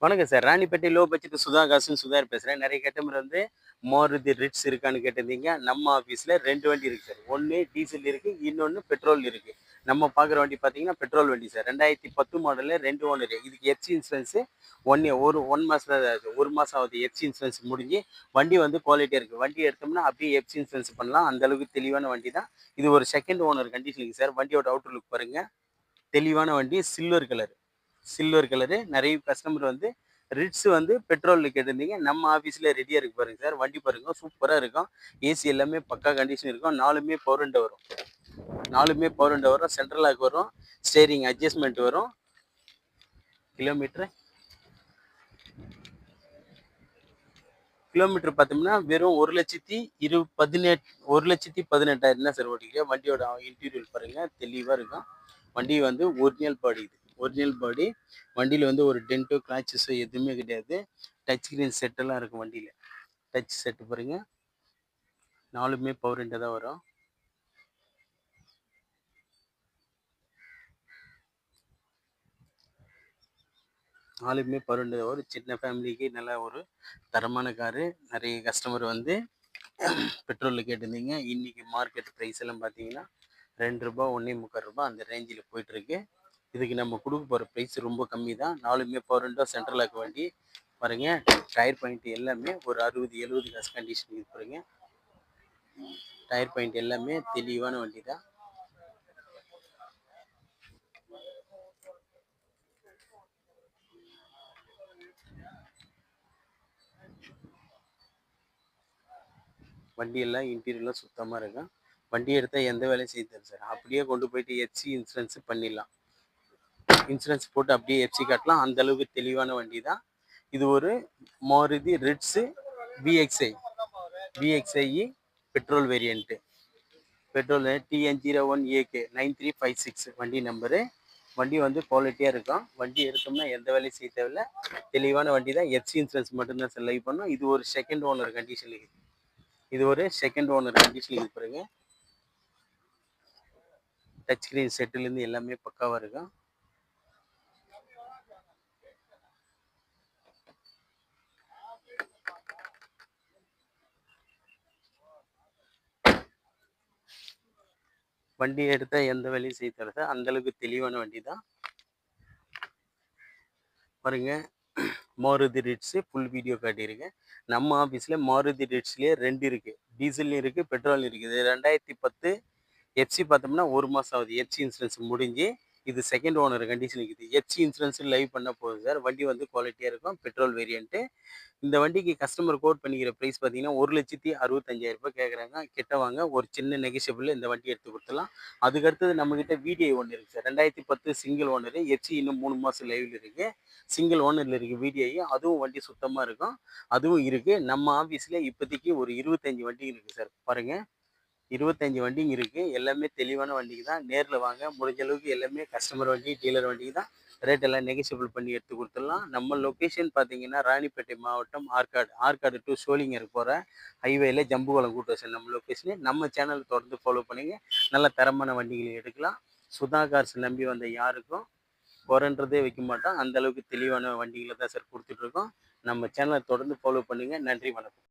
வணக்கம் sir. Ranipet low budget சுதாகாசுன்னு சுதாகர் பேசுறேன். நெறைய கஸ்டமர் வந்து மாருதி ரிட்ஸ் இருக்கான்னு கேட்டிருந்தீங்க. நம்ம ஆஃபீஸ்ல 2 வண்டி இருக்கு சார். ஒண்ணு டீசல் இருக்கு, இன்னொன்னு பெட்ரோல் இருக்கு. நம்ம பார்க்குற வண்டி பார்த்தீங்கன்னா, பெட்ரோல் வண்டி சார். 2010 model 2 owner. இதுக்கு எஃப்சி இன்சூரன்ஸு 1 இயர் 1 மாசம் தான் ஆகுது. 1 மாசம் ஆகுது எஃப்சி இன்சூரன்ஸ் முடிஞ்சு. வண்டி வந்து குவாலிட்டியா இருக்கு. வண்டி எடுத்தோம்னா அப்படியே எஃப்சி இன்சூரன்ஸ் பண்ணலாம். அந்த அளவுக்கு தெளிவான வண்டி தான். இது ஒரு செகண்ட் ஓனர் கண்டிஷன் இருக்கு சார். வண்டியோட அவுட்டர் லுக் பாருங்க. தெளிவான வண்டி சில்வர் கலர். Silver colour. நெறைய கஸ்டமர் வந்து ரிட்ஸ் வந்து பெட்ரோல்ல கேட்டிருந்தீங்க. நம்ம ஆஃபீஸ்ல ரெடியா இருக்கு பாருங்க சார். வண்டி பாருங்க சூப்பரா இருக்கும். ஏசி எல்லாமே பக்கா கண்டிஷன் இருக்கும். 4மே பவர் விண்டோ வரும். 4மே பவர் விண்டோ வரும். சென்ட்ரல் லாக் வரும். ஸ்டீரிங் அட்ஜஸ்ட்மெண்ட் வரும். கிலோமீட்டர் கிலோமீட்டர் பார்த்தோம்னா வெறும் 1,18,000 தான் சார் ஓட்டிக்கிறேன். வண்டியோட இன்டீரியர் பாருங்க தெளிவாக இருக்கும். வண்டி வந்து ஒரிஜினல் பாடி இது. ஒரிஜினல் பாடி. வண்டியில் வந்து ஒரு டென்ட்டோ கிராச்சஸோ எதுவுமே கிடையாது. டச் ஸ்க்ரீன் செட்டெல்லாம் இருக்கும் வண்டியில். டச் செட்டு பாருங்க. 4மே பவர் விண்டோ தான் வரும். நாலுமே பவர் விண்டோ தான் வரும். சின்ன ஃபேமிலிக்கு நல்ல ஒரு தரமான காரு. நிறைய கஸ்டமர் வந்து பெட்ரோலில் கேட்டிருந்தீங்க. இன்றைக்கி மார்க்கெட் ப்ரைஸ் எல்லாம் பார்த்தீங்கன்னா ₹2 ₹1.25 அந்த ரேஞ்சில் போயிட்டுருக்கு. இதுக்கு நம்ம கொடுக்க போகிற ப்ரைஸ் ரொம்ப கம்மி தான். 4மே பவர் விண்டோ சென்ட்ரல் லாக் வண்டி பாருங்க. டயர் பாயிண்ட் எல்லாமே ஒரு 60-70 காசு கண்டிஷன் இது பாருங்க. டயர் பாயிண்ட் எல்லாமே தெளிவான வண்டி தான். வண்டியெல்லாம் இன்டீரியர்லாம் சுத்தமாக இருக்கும். வண்டி எடுத்தால் எந்த வேலையும் செய்ய தரும் சார். அப்படியே கொண்டு போயிட்டு எஃப்சி இன்சூரன்ஸ் பண்ணிடலாம். இன்சூரன்ஸ் போட்டு அப்படியே எஃப்சி காட்டலாம். அந்த அளவுக்கு தெளிவான வண்டி தான். இது ஒரு Maruti Ritz VXi petrol variant. Petrol TN01AK 9356 வண்டி நம்பரு. வண்டி வந்து குவாலிட்டியாக இருக்கும். வண்டி எடுத்தோம்னா எந்த வேலையும் செய்ய தேவையில்ல. தெளிவான வண்டி தான். எஃப்சி இன்சூரன்ஸ் மட்டும்தான் சார் லைவ் பண்ணோம். இது ஒரு செகண்ட் ஓனர் கண்டிஷன் இருக்குது. இது ஒரு செகண்ட் ஓனர் கண்டிஷன் இது பாருங்க. டச் ஸ்க்ரீன் செட்டுலேருந்து எல்லாமே பக்காவாக இருக்கும். வண்டி எடுத்தால் எந்த வேலையும் செய்ய தரது அந்த அளவுக்கு தெளிவான வண்டி தான் பாருங்க. மாருதி ரிட்ஸு ஃபுல் வீடியோ காட்டியிருக்கேன். நம்ம ஆஃபீஸில் மாருதி ரிட்ஸ்லேயே 2 இருக்குது. டீசல் இருக்குது, பெட்ரோல் இருக்குது. 2010 எஃப்சி பார்த்தோம்னா 1 மாதம் ஆகுது. எஃப்சி இன்சூரன்ஸ் முடிஞ்சு. இது செகண்ட் ஓனர் கண்டிஷன் இருக்குது. எஃப்சி இன்சூரன்ஸ் லைவ் பண்ண போகுது சார். வண்டி வந்து குவாலிட்டியாக இருக்கும். Petrol variant. இந்த வண்டிக்கு கஸ்டமர் கோட் பண்ணிக்கிற ப்ரைஸ் பார்த்தீங்கன்னா ₹1,65,000 கேட்குறாங்க. கிட்ட வாங்க ஒரு சின்ன நெகோஷியபிள் இந்த வண்டி எடுத்து கொடுத்துடலாம். அதுக்கடுத்தது நம்மக்கிட்ட வீடியோ ஒன்று இருக்குது சார். 2010 single owner. எஃப்சி இன்னும் 3 மாதம் லைவில் இருக்குது. சிங்கிள் ஓனரில் இருக்குது வீடியோ. அதுவும் வண்டி சுத்தமாக இருக்கும். அதுவும் இருக்குது. நம்ம ஆஃபீஸில் இப்போதைக்கு ஒரு 25 வண்டி இருக்குது சார். பாருங்கள் 25 வண்டிங்க இருக்குது. எல்லாமே தெளிவான வண்டிக்கு தான். நேரில் வாங்க. முடிஞ்ச அளவுக்கு எல்லாமே கஸ்டமர் வண்டி டீலர் வண்டிக்கு தான். ரேட் எல்லாம் நெகோஷியபிள் பண்ணி எடுத்து கொடுத்துடலாம். நம்ம லொக்கேஷன் பார்த்தீங்கன்னா ராணிப்பேட்டை மாவட்டம் ஆற்காடு டு சோளிங்கர் போகிற ஹைவேல ஜம்புகுளம் கூட்டோசன் நம்ம லொக்கேஷனு. நம்ம சேனல் தொடர்ந்து ஃபாலோ பண்ணிங்க. நல்ல தரமான வண்டிகளை எடுக்கலாம். சுதா கார்ஸ் நம்பி வந்த யாருக்கும் குறைன்றதே வைக்க மாட்டோம். அந்த அளவுக்கு தெளிவான வண்டிகளை தான் சார் கொடுத்துட்ருக்கோம். நம்ம சேனலை தொடர்ந்து ஃபாலோ பண்ணுங்கள். நன்றி, வணக்கம்.